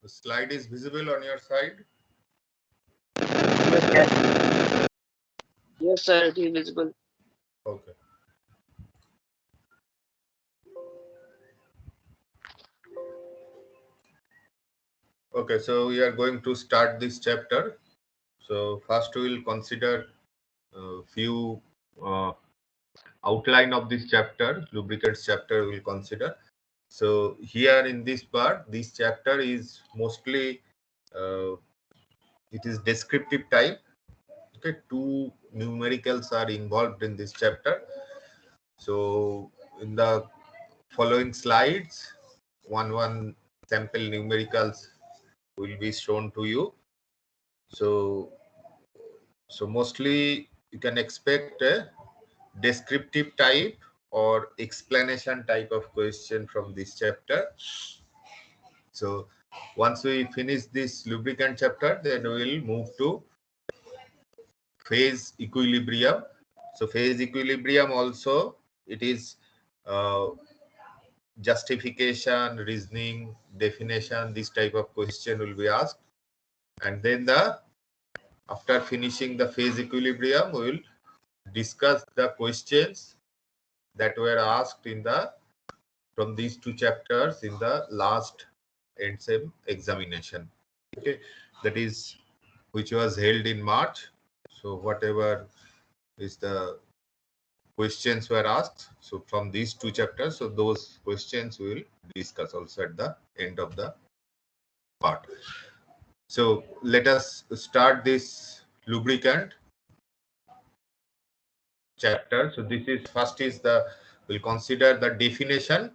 The slide is visible on your side? Yes, sir, it is visible. Okay. Okay, so we are going to start this chapter. So first we will consider a few outline of this chapter, lubricants chapter we will consider. So here in this part, this chapter is mostly it is descriptive type. Okay, two numericals are involved in this chapter. So in the following slides, one sample numericals will be shown to you. So mostly you can expect a descriptive type or explanation type of question from this chapter. So once we finish this lubricant chapter, then we will move to phase equilibrium. So phase equilibrium also, it is uh, justification, reasoning, definition, this type of question will be asked. And then after finishing the phase equilibrium, we will discuss the questions that were asked from these two chapters in the last end sem examination. Okay, that is which was held in March. So whatever is the questions were asked, so from these two chapters, so those questions we will discuss also at the end of the part. So let us start this lubricant chapter. So this is first is we'll consider the definition.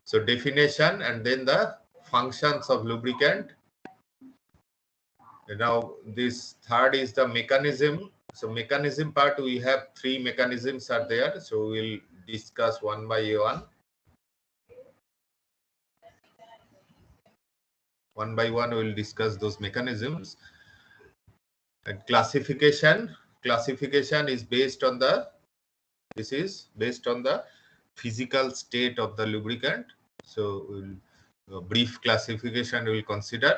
So definition and then the functions of lubricant. And now this third is the mechanism. So mechanism part, we have three mechanisms are there. So we'll discuss one by one. One by one we'll discuss those mechanisms. And classification is based on this is based on the physical state of the lubricant. So we'll brief classification we will consider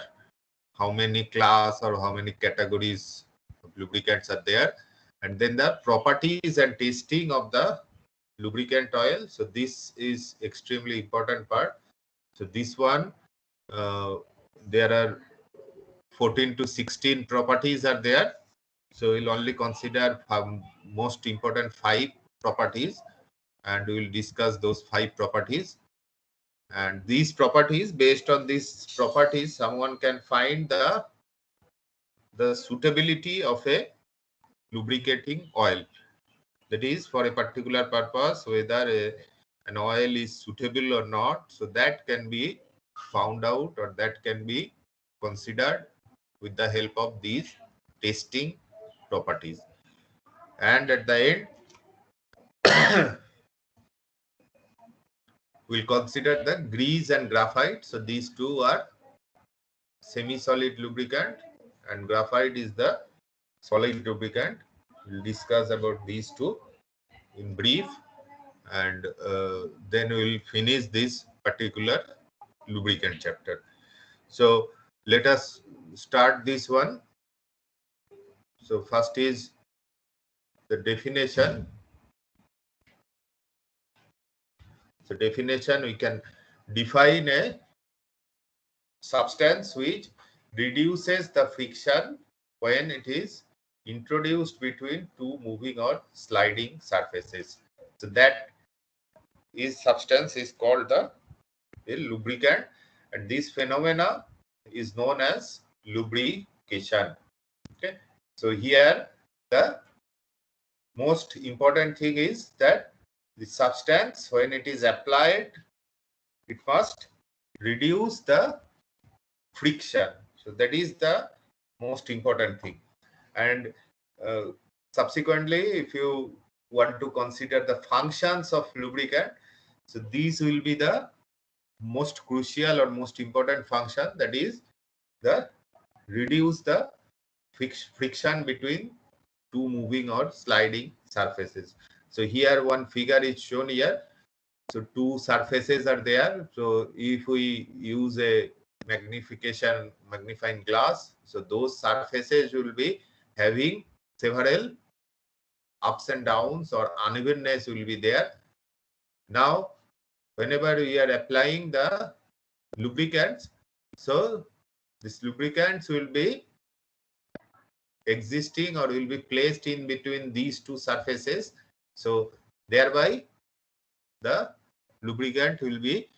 how many class or how many categories of lubricants are there, and then the properties and testing of the lubricant oil. So this is extremely important part. So this one there are 14 to 16 properties are there. So we'll only consider most important 5 properties, and we will discuss those 5 properties. And these properties, based on these properties, someone can find the suitability of a lubricating oil. That is, for a particular purpose, whether an oil is suitable or not. So that can be found out, or that can be considered with the help of these testing properties. And at the end, we'll consider the grease and graphite. So these two are semi-solid lubricant, and graphite is the solid lubricant. We'll discuss about these two in brief, and then we'll finish this particular lubricant chapter. So let us start this one. So first is the definition. So definition, we can define a substance which reduces the friction when it is introduced between two moving or sliding surfaces. So that substance is called the lubricant, and this phenomena is known as lubrication. Okay, so here the most important thing is that the substance, when it is applied, it must reduce the friction. So that is the most important thing. And subsequently, if you want to consider the functions of lubricant, so these will be the most crucial or most important function, that is the reduce the friction between two moving or sliding surfaces. So here one figure is shown here. So two surfaces are there. So if we use a magnifying glass, so those surfaces will be having several ups and downs or unevenness will be there. Now, whenever we are applying the lubricants, so this lubricants will be existing or will be placed in between these two surfaces. So thereby the lubricant will be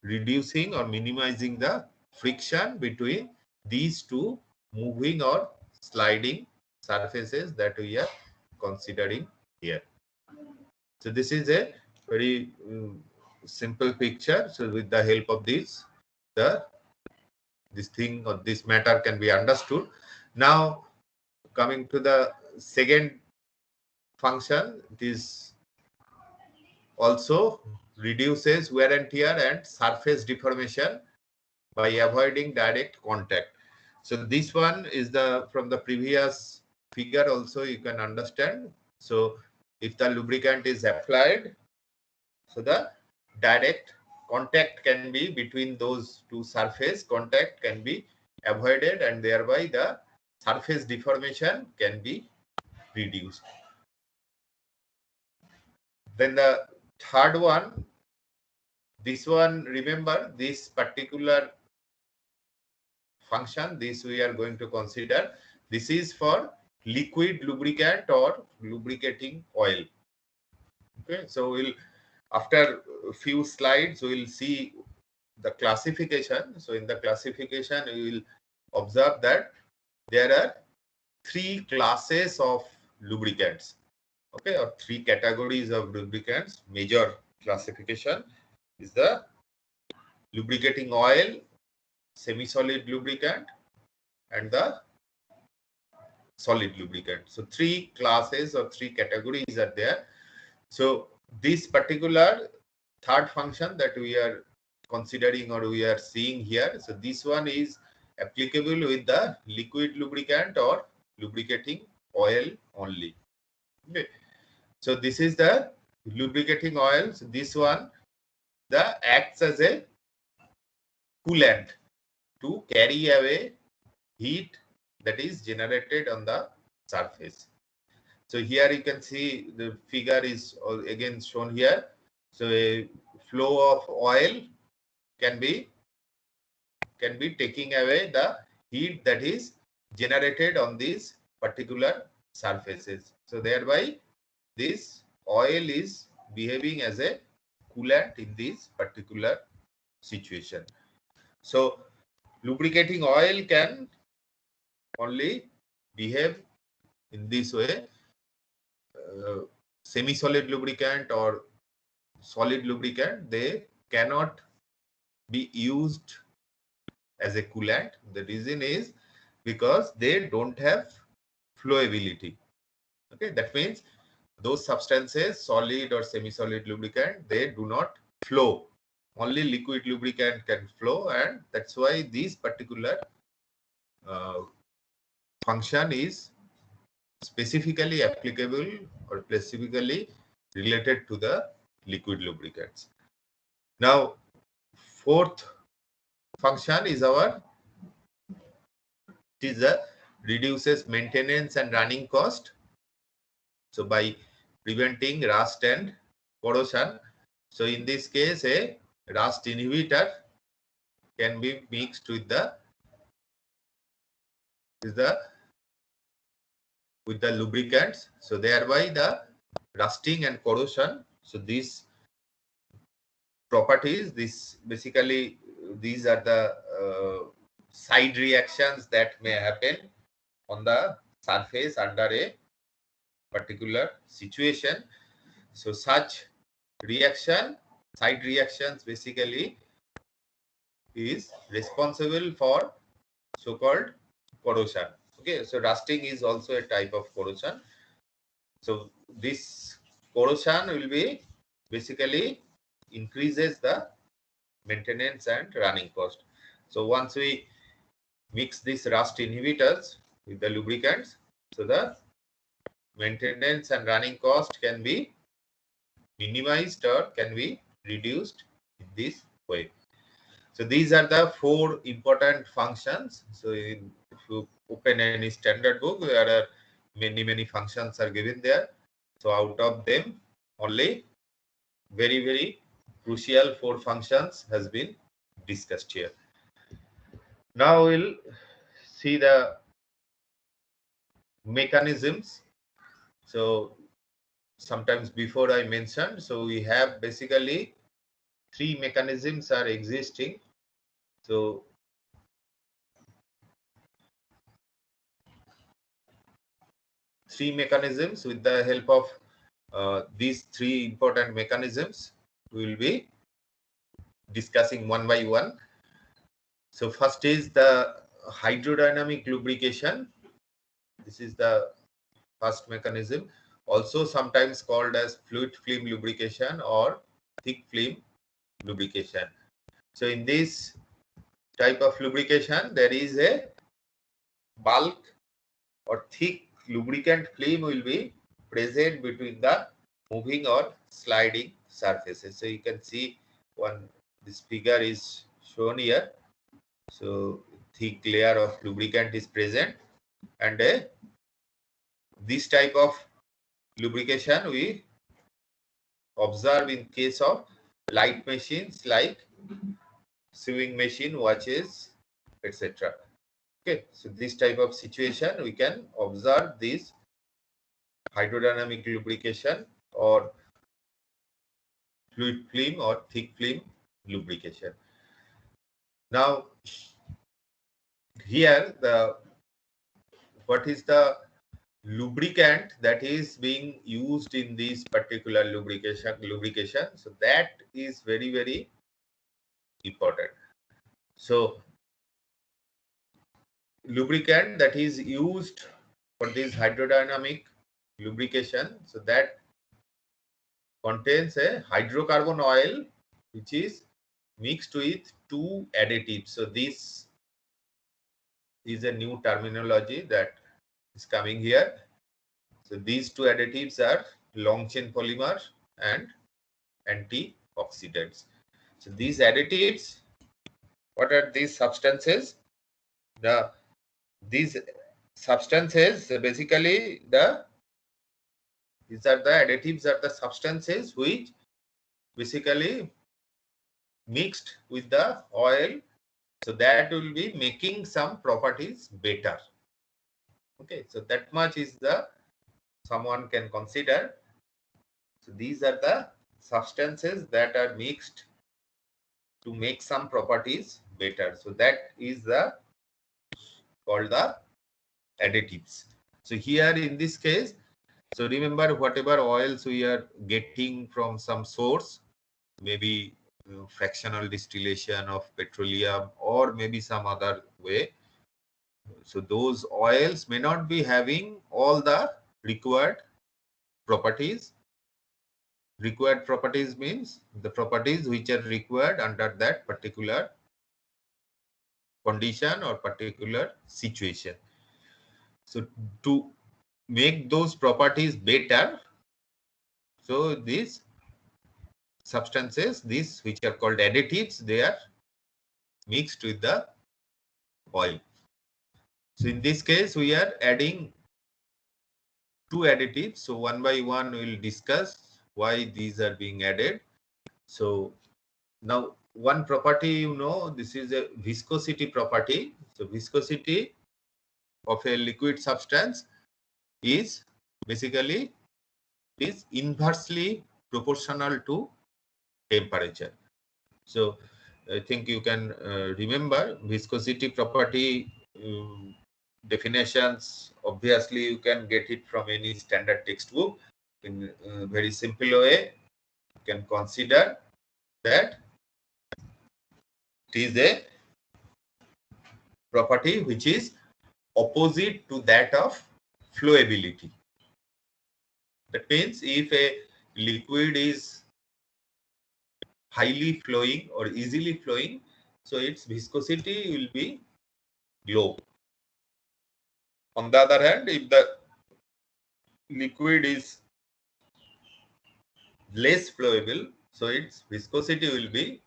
reducing or minimizing the friction between these two moving or sliding surfaces that we are considering here. So this is a very simple picture. So with the help of this thing or this matter can be understood. Now coming to the second function, it is also reduces wear and tear and surface deformation by avoiding direct contact. So this one is the from the previous figure also you can understand. So if the lubricant is applied, so the direct contact can be between those two surface contact can be avoided and thereby the surface deformation can be reduced. Then the third one, this one, remember this particular function, this we are going to consider. This is for liquid lubricant or lubricating oil. Okay, so we'll after a few slides we'll see the classification. So in the classification we will observe that there are three classes of lubricants, okay, or three categories of lubricants. Major classification is the lubricating oil, semi-solid lubricant, and the solid lubricant. So three classes or three categories are there. So this particular third function that we are considering or we are seeing here, so this one is applicable with the liquid lubricant or lubricating oil only. Okay. So this is the lubricating oil. So this one acts as a coolant to carry away heat that is generated on the surface. So here you can see the figure is again shown here. So a flow of oil can be taking away the heat that is generated on these particular surfaces. So thereby this oil is behaving as a coolant in this particular situation. So lubricating oil can only behave in this way. Semi-solid lubricant or solid lubricant, they cannot be used as a coolant. The reason is because they don't have flowability. Okay, that means those substances, solid or semi-solid lubricant, they do not flow. Only liquid lubricant can flow, and that's why this particular function is specifically applicable or specifically related to the liquid lubricants. Now, fourth function is reduces maintenance and running cost. So by preventing rust and corrosion. So in this case, a rust inhibitor can be mixed with the lubricants. So thereby the rusting and corrosion. So these properties, these are the side reactions that may happen on the surface under a particular situation. So such side reactions basically is responsible for so-called corrosion. Okay, so rusting is also a type of corrosion. So this corrosion will be basically increases the maintenance and running cost. So once we mix these rust inhibitors with the lubricants, so the maintenance and running cost can be minimized or can be reduced in this way. So these are the 4 important functions. So if you open any standard book, there are many functions are given there. So out of them, only very crucial 4 functions has been discussed here. Now we'll see the mechanisms. So sometimes before I mentioned, so we have basically 3 mechanisms are existing. So 3 mechanisms. With the help of these 3 important mechanisms, we will be discussing one by one. So first is the hydrodynamic lubrication. This is the first mechanism, also sometimes called as fluid film lubrication or thick film lubrication. So in this type of lubrication, there is a bulk or thick lubricant film will be present between the moving or sliding surfaces. So you can see this figure is shown here. So thick layer of lubricant is present, and this type of lubrication we observe in case of light machines like sewing machine, watches, etc. Okay, so this type of situation we can observe this hydrodynamic lubrication or fluid film or thick film lubrication. Now here what is the lubricant that is being used in this particular lubrication? So that is very important. So lubricant that is used for this hydrodynamic lubrication, so that contains a hydrocarbon oil which is mixed with 2 additives. So this is a new terminology that is coming here. So these 2 additives are long chain polymer and antioxidants. So these additives, what are these substances? These substances basically these are the additives are the substances which basically mixed with the oil, so that will be making some properties better. Okay, so that much is the someone can consider. So these are the substances that are mixed to make some properties better. So that is the called the additives. So here in this case, so remember whatever oils we are getting from some source, maybe fractional distillation of petroleum or maybe some other way. So those oils may not be having all the required properties. Required properties means the properties which are required under that particular condition or particular situation. So to make those properties better, so these substances, these which are called additives, they are mixed with the oil. So in this case, we are adding 2 additives. So one by one, we will discuss why these are being added. So now one property, this is a viscosity property. So viscosity of a liquid substance is basically is inversely proportional to temperature. So I think you can remember viscosity property definitions. Obviously, you can get it from any standard textbook. In a very simple way, you can consider that it is a property which is opposite to that of flowability. That means if a liquid is highly flowing or easily flowing, so its viscosity will be low. On the other hand, if the liquid is less flowable, so its viscosity will be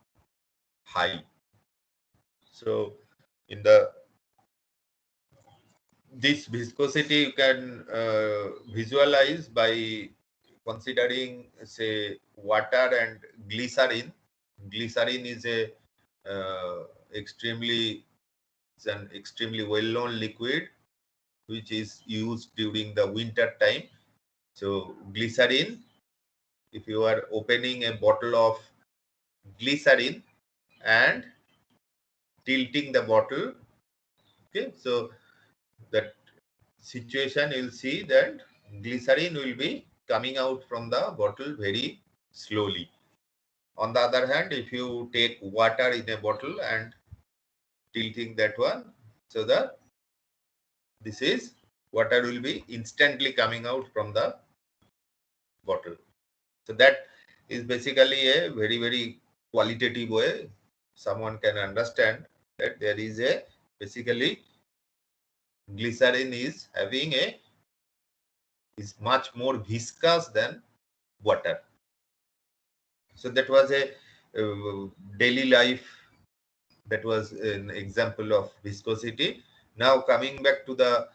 high. So in this viscosity you can visualize by considering, say, water and glycerin. Glycerin is a it's an extremely well-known liquid which is used during the winter time. So glycerin, if you are opening a bottle of glycerin and tilting the bottle, okay, so that situation you'll see that glycerin will be coming out from the bottle very slowly. On the other hand, if you take water in a bottle and tilting that one, so this is water will be instantly coming out from the bottle. So that is basically a very qualitative way someone can understand that there is a basically glycerin is having a is much more viscous than water. So that was a daily life, that was an example of viscosity. Now coming back to the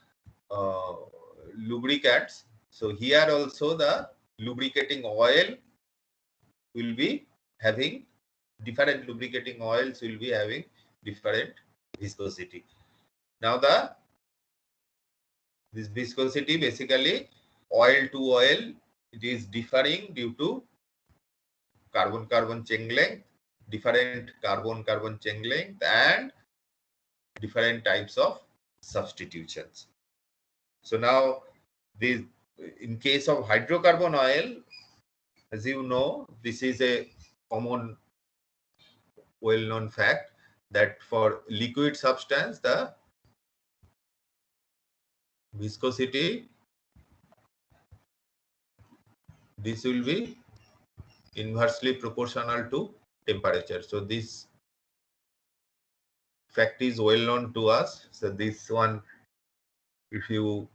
lubricants. So here also the lubricating oil will be having different lubricating oils will be having different viscosity. Now this viscosity basically oil to oil, it is differing due to carbon-carbon chain length, different carbon-carbon chain length, and different types of substitutions. So now this, in case of hydrocarbon oil, as you know, this is a common well-known fact that for liquid substance the viscosity, this will be inversely proportional to temperature. So this fact is well known to us. So this one, if you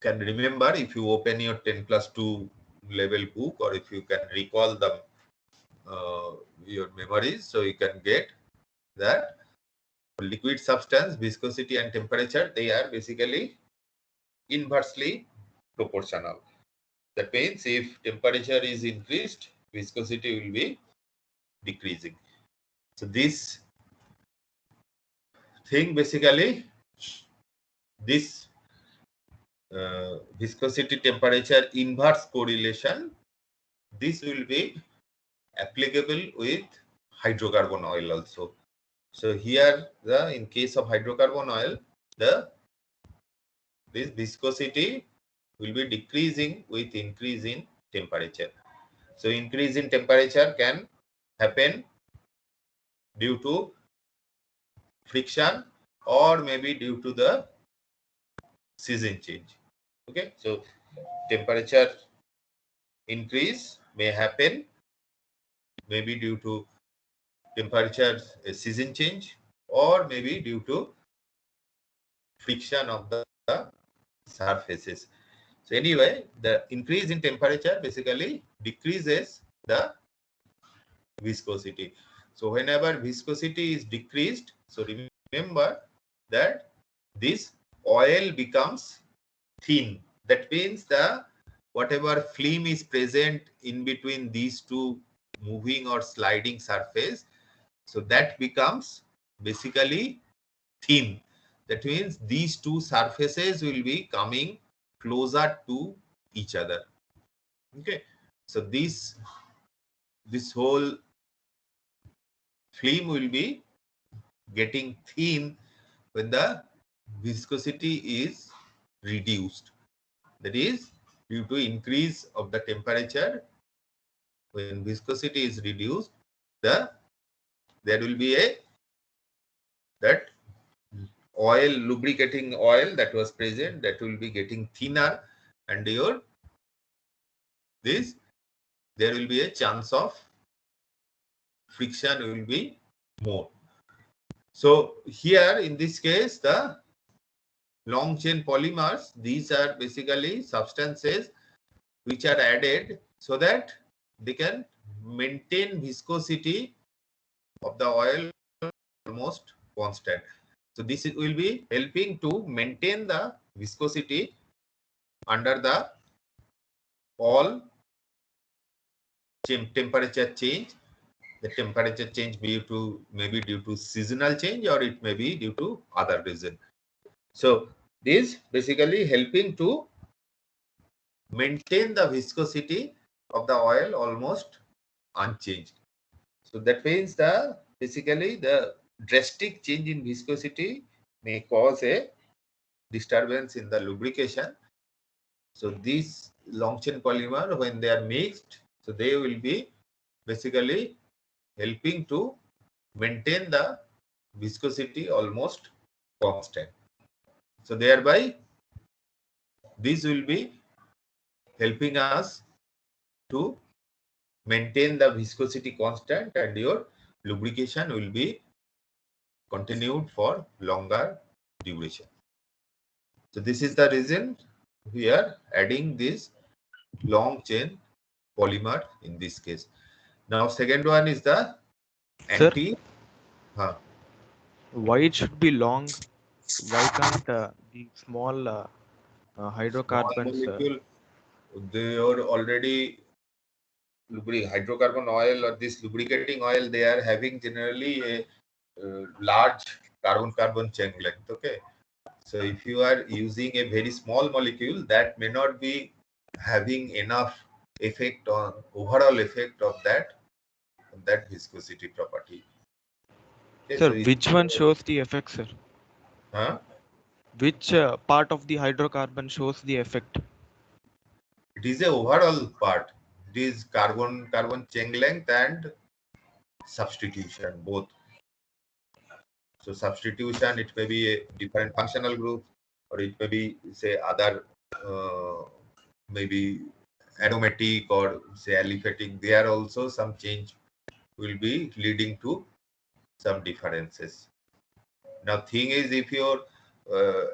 can remember, if you open your 10+2 level book, or if you can recall them your memories, so you can get that liquid substance viscosity and temperature, they are basically inversely proportional. That means if temperature is increased, viscosity will be decreasing. So this thing basically, this viscosity temperature inverse correlation, this will be applicable with hydrocarbon oil also. So here in case of hydrocarbon oil, this viscosity will be decreasing with increase in temperature. So increase in temperature can happen due to friction or maybe due to the season change. Okay, so temperature increase may happen maybe due to temperature season change, or maybe due to friction of the surfaces. So anyway, the increase in temperature basically decreases the viscosity. So whenever viscosity is decreased, so remember that this oil becomes thin. That means the whatever film is present in between these two moving or sliding surface, so that becomes basically thin. That means these two surfaces will be coming closer to each other. Okay, so this whole film will be getting thin when the viscosity is reduced. That is due to increase of the temperature. When viscosity is reduced, there will be a that oil, lubricating oil that was present, that will be getting thinner, and there will be a chance of friction will be more. So here in this case, the long chain polymers, these are basically substances which are added so that they can maintain viscosity of the oil almost constant. So this will be helping to maintain the viscosity under the all temperature change. The temperature change maybe due to seasonal change, or it may be due to other reason. So this basically helping to maintain the viscosity of the oil almost unchanged. So that means basically the drastic change in viscosity may cause a disturbance in the lubrication. So these long chain polymer, when they are mixed, so they will be basically helping to maintain the viscosity almost constant. So thereby this will be helping us to maintain the viscosity constant, and your lubrication will be continued for longer duration. So this is the reason we are adding this long chain polymer in this case. Now second one is the Sir, anti. why it should be long? Why can't the small Small hydrocarbons? molecule, they are already hydrocarbon oil or this lubricating oil, they are having generally a large carbon-carbon chain length. Okay, so if you are using a very small molecule, that may not be having enough effect on overall effect of that viscosity property. Okay, Sir, so which one shows the effect, sir? huh? Which part of the hydrocarbon shows the effect? It is a overall part. It is carbon chain length and substitution both. So substitution, it may be a different functional group, or it may be say other maybe aromatic or say aliphatic. There also some change will be leading to some differences. Now thing is, if your uh,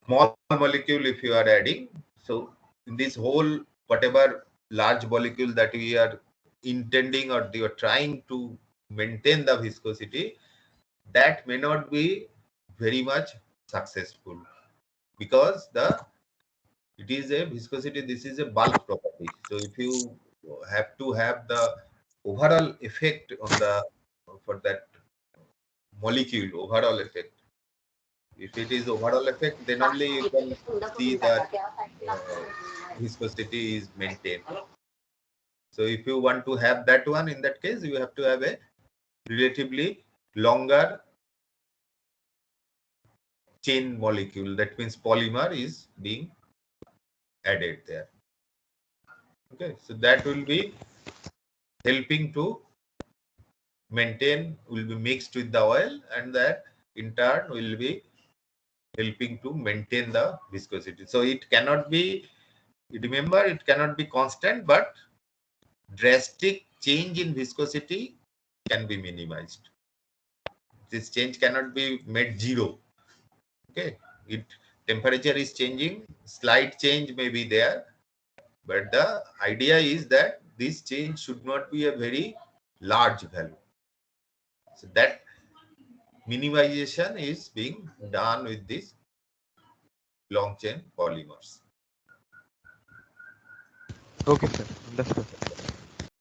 small molecule, if you are adding, so in this whole whatever large molecule that we are intending or you are trying to maintain the viscosity, that may not be very much successful, because it is a viscosity, this is a bulk property. So if you have to have the overall effect on the for that molecule, overall effect, if it is overall effect, then only you can see that uh, viscosity is maintained. So if you want to have that one, in that case you have to have a relatively longer chain molecule. That means polymer is being added there. Okay, so that will be helping to maintain, will be mixed with the oil, and that in turn will be helping to maintain the viscosity. So it cannot be, remember, it cannot be constant, but drastic change in viscosity can be minimized. This change cannot be made zero. Okay, it temperature is changing, slight change may be there, but the idea is that this change should not be a very large value. So that minimization is being done with these long chain polymers. Okay, sir. Understood.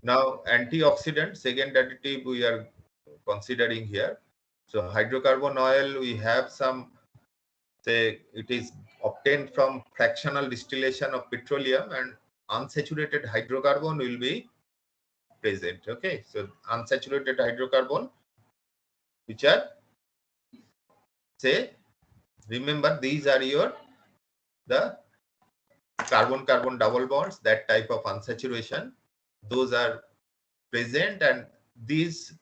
Now, antioxidant, second additive we are considering here. So hydrocarbon oil, we have some, say it is obtained from fractional distillation of petroleum, and unsaturated hydrocarbon will be present. Okay, so unsaturated hydrocarbon, which are, say, remember these are your the carbon-carbon double bonds, that type of unsaturation, those are present, and these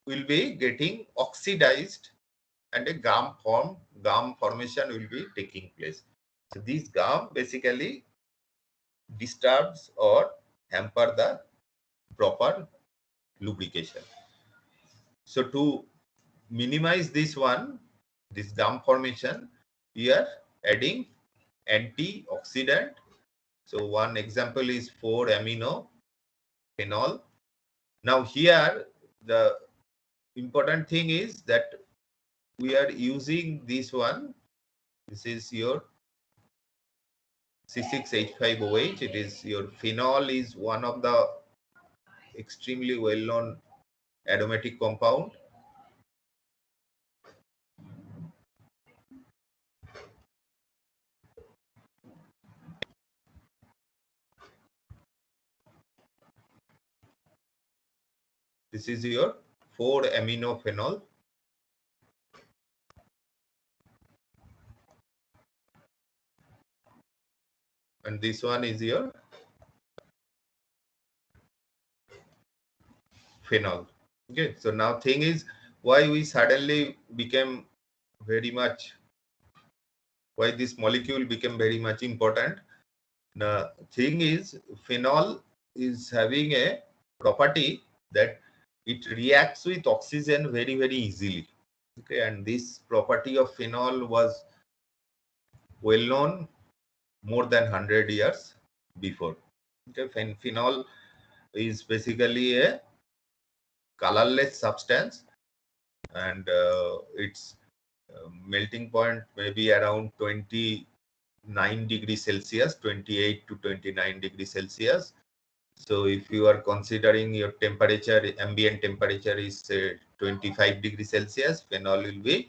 will be getting oxidized, and a gum formation will be taking place. So these gum basically disturbs or hamper the proper lubrication. So to minimize this one, this gum formation, we are adding antioxidant. So one example is 4-amino-phenol. Now here the important thing is that we are using this one. This is your C6H5OH. It is your phenol is one of the extremely well-known aromatic compound. This is your 4-amino-phenol. And this one is your phenol. Okay, so now thing is why we suddenly became very much, why this molecule became very much important. The thing is phenol is having a property that it reacts with oxygen very, very easily. Okay, and this property of phenol was well known more than 100 years before. Okay, phenol is basically a colorless substance, and its melting point may be around 29 degrees Celsius, 28 to 29 degrees Celsius. So if you are considering your temperature, ambient temperature is 25 degrees Celsius, phenol will be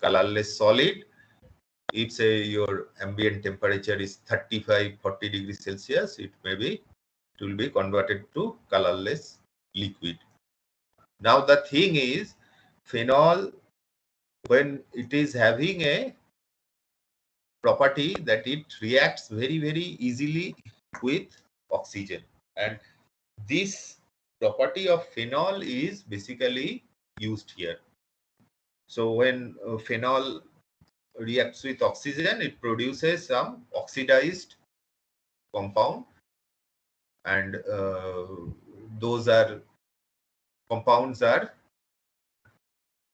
colorless solid. If say your ambient temperature is 35-40 degrees Celsius, it will be converted to colorless liquid. Now the thing is, phenol, when it is having a property that it reacts very, very easily with oxygen, and this property of phenol is basically used here. So when phenol reacts with oxygen, it produces some oxidized compound, and those are compounds are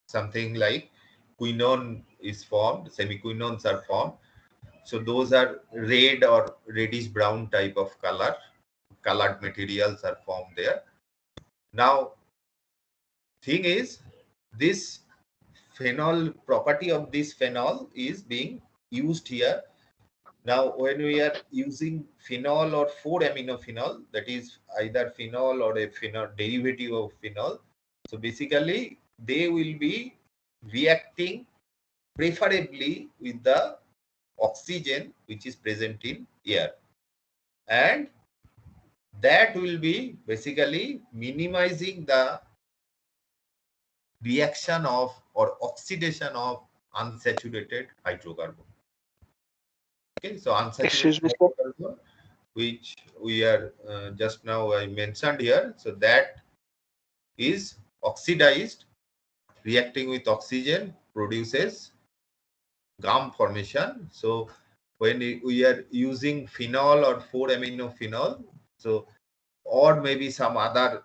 something like quinone is formed, semiquinones are formed. So those are red or reddish brown type of colored materials are formed there. Now thing is, this phenol property of this phenol is being used here. Now when we are using phenol or 4-amino-phenol, that is either phenol or a phenol derivative of phenol, so basically they will be reacting preferably with the oxygen which is present in air, and that will be basically minimizing the reaction of or oxidation of unsaturated hydrocarbon. Okay, so Excuse unsaturated me, sir. hydrocarbon, which we are just now I mentioned here, so that is oxidized, reacting with oxygen produces gum formation. So when we are using phenol or 4-amino-phenol, so or maybe some other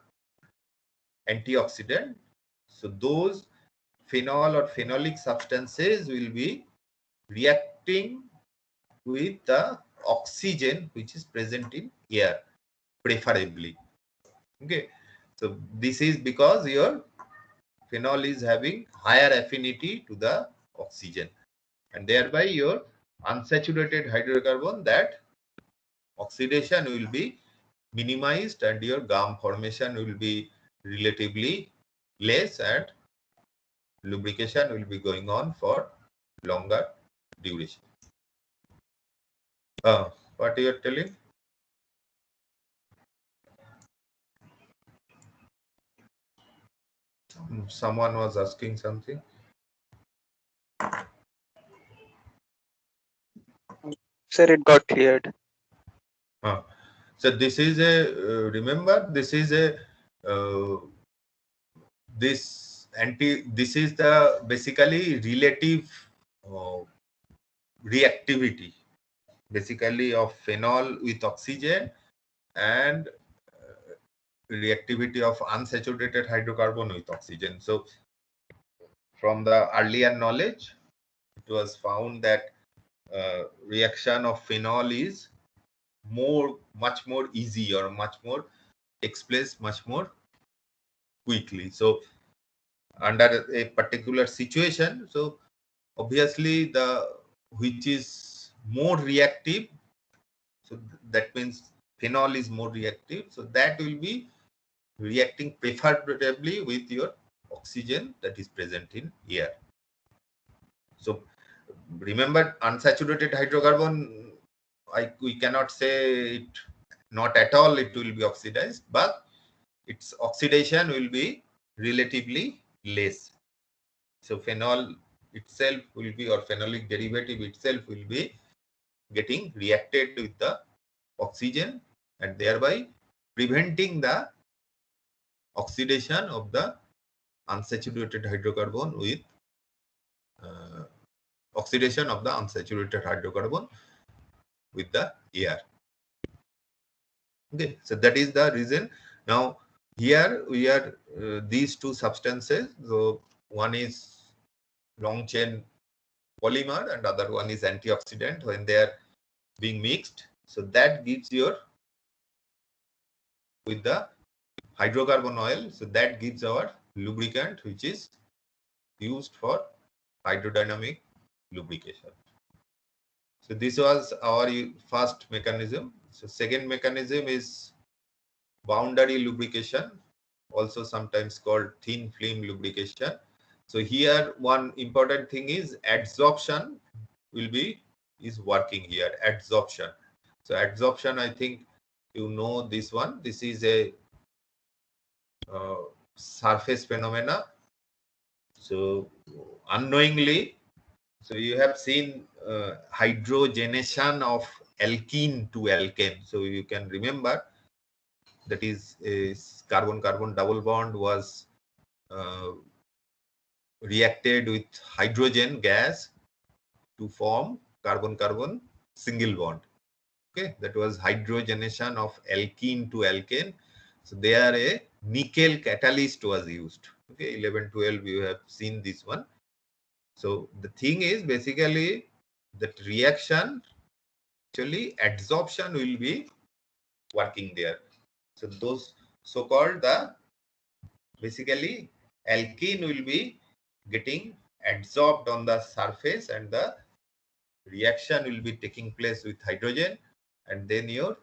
antioxidant, so those phenol or phenolic substances will be reacting with the oxygen which is present in air preferably. Okay, so this is because your phenol is having higher affinity to the oxygen, and thereby your unsaturated hydrocarbon, that oxidation will be minimized and your gum formation will be relatively less, and lubrication will be going on for longer duration. What you are telling? Someone was asking something. Sir, it got cleared. So this is a remember, this is a this is the basically relative reactivity basically of phenol with oxygen, and reactivity of unsaturated hydrocarbon with oxygen. So from the earlier knowledge, it was found that reaction of phenol is much more easy or much more takes place much more quickly. So under a particular situation, so obviously the which is more reactive, so that means phenol is more reactive, so that will be reacting preferably with your oxygen that is present in air. So remember, unsaturated hydrocarbon, we cannot say it not at all it will be oxidized, but its oxidation will be relatively less. So phenol itself will be, or phenolic derivative itself will be getting reacted with the oxygen and thereby preventing the oxidation of the unsaturated hydrocarbon with oxidation of the unsaturated hydrocarbon with the air. Okay, so that is the reason. Now here we are these two substances. So one is long chain polymer and other one is antioxidant. When they are being mixed, so that gives your with the hydrocarbon oil. So that gives our lubricant, which is used for hydrodynamic lubrication. So this was our first mechanism. So second mechanism is boundary lubrication, also sometimes called thin film lubrication. So here one important thing is adsorption is working here. Adsorption. So adsorption, I think you know this one. This is a surface phenomena. So unknowingly, so you have seen hydrogenation of alkene to alkane. So you can remember that is a carbon-carbon double bond was reacted with hydrogen gas to form carbon-carbon single bond. Okay, that was hydrogenation of alkene to alkane. So there a nickel catalyst was used. Okay, 11, 12, you have seen this one. So the thing is basically that reaction, actually adsorption will be working there. So those so-called the basically alkene will be getting adsorbed on the surface and the reaction will be taking place with hydrogen, and then your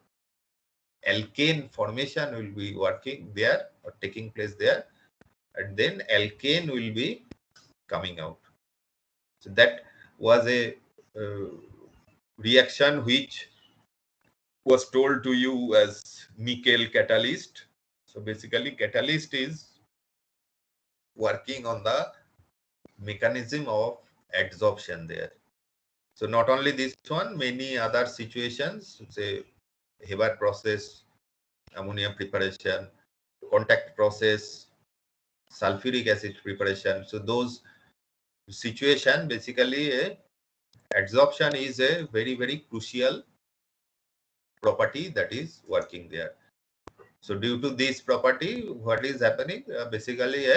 alkane formation will be working there or taking place there, and then alkane will be coming out. So that was a reaction which was told to you as nickel catalyst. So basically catalyst is working on the mechanism of adsorption there. So not only this one, many other situations, say Haber process, ammonia preparation, contact process, sulfuric acid preparation. So those situation basically adsorption is a very, very crucial property that is working there. So due to this property, what is happening? Basically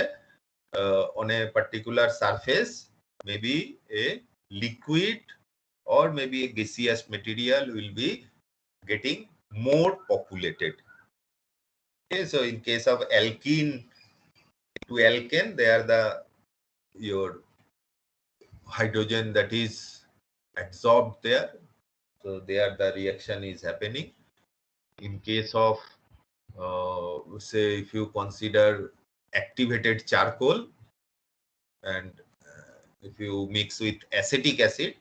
on a particular surface, maybe a liquid or maybe a gaseous material will be getting more populated. Okay, so in case of alkene to alkane, they are your hydrogen that is adsorbed there. So there the reaction is happening. In case of say if you consider activated charcoal and if you mix with acetic acid,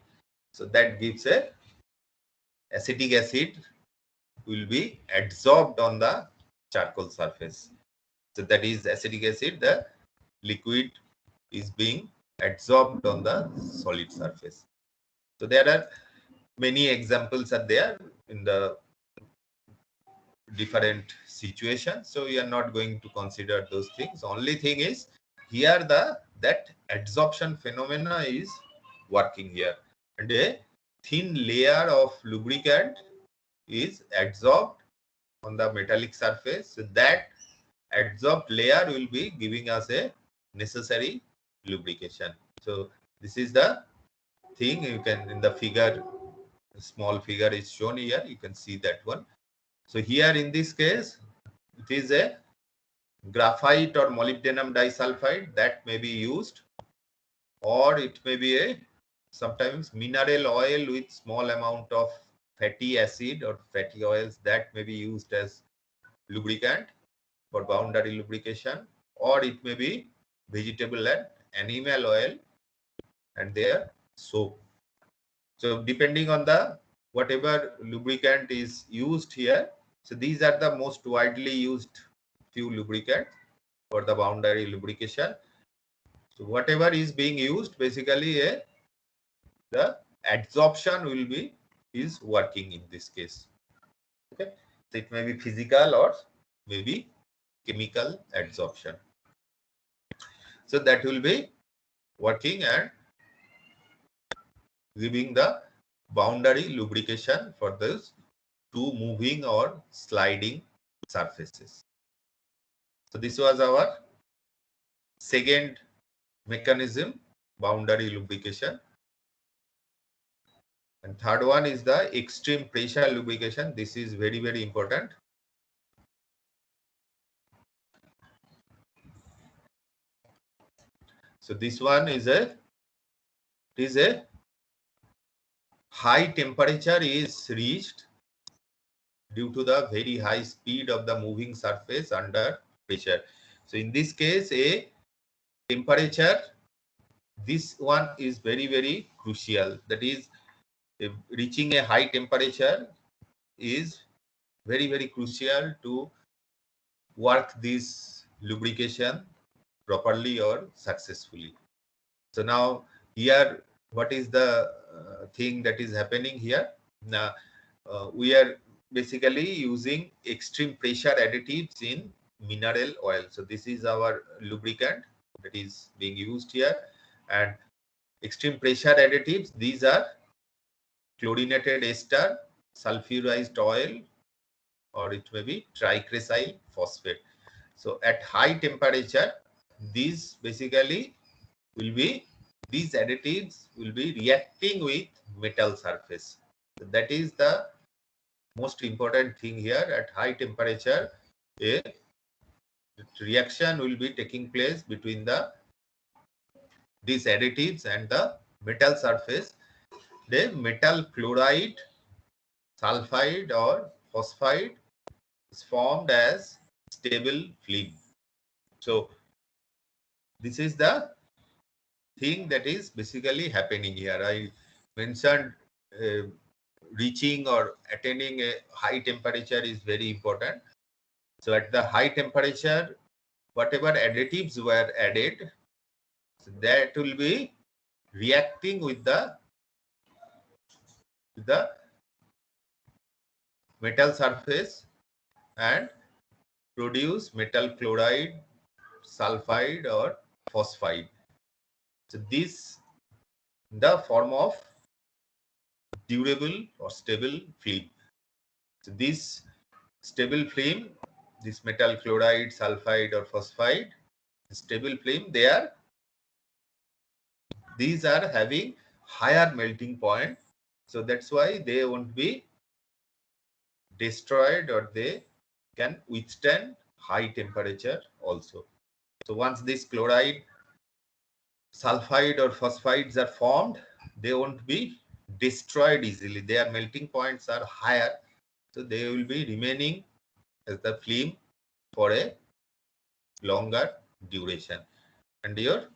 so that gives a acetic acid will be adsorbed on the charcoal surface. So that is acetic acid, the liquid is being adsorbed on the solid surface. So there are many examples are there in the different situations. So we are not going to consider those things. Only thing is here that adsorption phenomena is working here, and a thin layer of lubricant is adsorbed on the metallic surface. So that adsorbed layer will be giving us a necessary lubrication. So this is the thing you can in the figure small figure is shown here. You can see that one. So here in this case, it is a graphite or molybdenum disulfide that may be used, or it may be a sometimes mineral oil with small amount of fatty acid or fatty oils that may be used as lubricant for boundary lubrication, or it may be vegetable and animal oil and their soap. So depending on the whatever lubricant is used here, so these are the most widely used few lubricants for the boundary lubrication. So whatever is being used, basically the adsorption will be is working in this case. Okay, so it may be physical or maybe chemical adsorption. So that will be working and giving the boundary lubrication for those two moving or sliding surfaces. So this was our second mechanism, boundary lubrication. And third one is the extreme pressure lubrication. This is very, very important. So this one is a high temperature is reached due to the very high speed of the moving surface under pressure. So in this case, a temperature, this one is very, very crucial. That is, reaching a high temperature is very, very crucial to work this lubrication properly or successfully. So now here, what is the thing that is happening here? Now we are basically using extreme pressure additives in mineral oil. So this is our lubricant that is being used here, and extreme pressure additives, these are chlorinated ester, sulfurized oil, or it may be tricresyl phosphate. So at high temperature, these basically will be, these additives will be reacting with metal surface. So that is the most important thing here. At high temperature, a reaction will be taking place between these additives and the metal surface. The metal chloride, sulfide or phosphide is formed as stable film. So this is the thing that is basically happening here. I mentioned reaching or attaining a high temperature is very important. So at the high temperature, whatever additives were added, so that will be reacting with the metal surface and produce metal chloride, sulfide or phosphide. So this in the form of durable or stable film. So this stable film, this metal chloride, sulfide or phosphide, stable film, these are having higher melting point. So that's why they won't be destroyed, or they can withstand high temperature also. So once this chloride, sulfide or phosphides are formed, they won't be destroyed easily. Their melting points are higher, so they will be remaining as the film for a longer duration, and your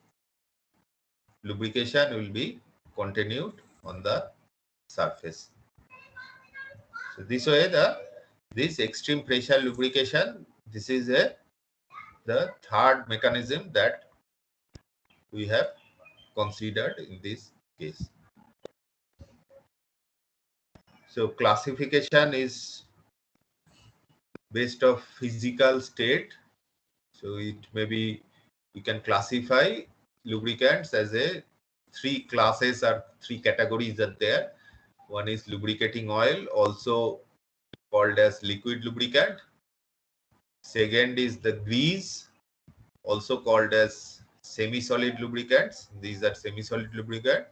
lubrication will be continued on the surface. So this way, this extreme pressure lubrication, this is the third mechanism that we have considered in this case. So classification is based of physical state. So it may be, you can classify lubricants as a three classes or three categories are there. One is lubricating oil, also called as liquid lubricant. Second is the grease, also called as semi-solid lubricants. These are semi-solid lubricant.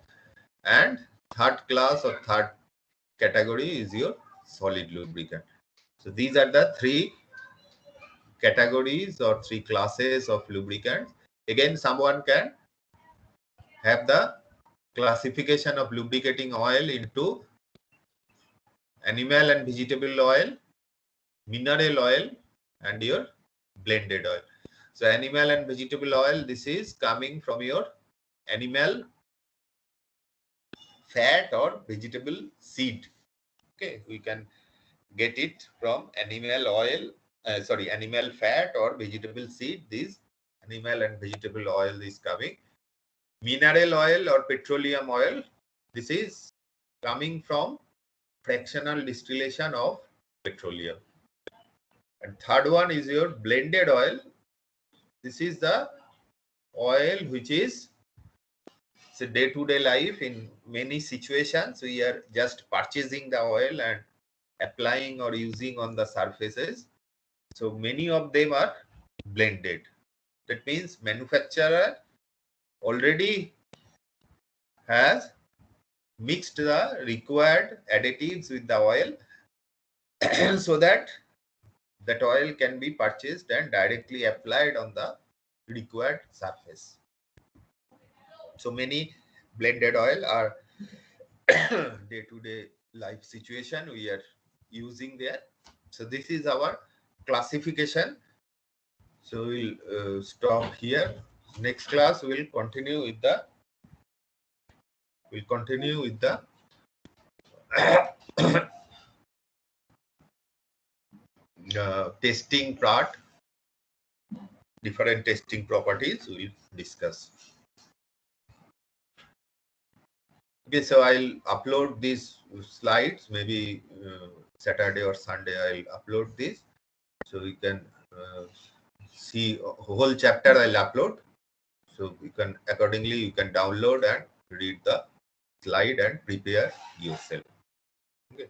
And third class or third category is your solid lubricant. So these are the three categories or three classes of lubricants. Again, someone can have the classification of lubricating oil into animal and vegetable oil, mineral oil, and your blended oil. So animal and vegetable oil, this is coming from your animal fat or vegetable seed. Okay, we can get it from animal oil, animal fat or vegetable seed. This animal and vegetable oil is coming. Mineral oil or petroleum oil, this is coming from fractional distillation of petroleum. And third one is your blended oil. This is the oil which is day-to-day life. In many situations, we are just purchasing the oil and applying or using on the surfaces. So many of them are blended. That means manufacturer already has mixed the required additives with the oil so that that oil can be purchased and directly applied on the required surface. So many blended oil are day-to-day life situation we are using there. So this is our classification. So we'll stop here. Next class we'll continue with the testing part. Different testing properties we'll discuss. Okay, so I'll upload these slides. Maybe Saturday or Sunday I'll upload this, so we can see a whole chapter I'll upload. So you can accordingly you can download and read the slide and prepare yourself. Okay.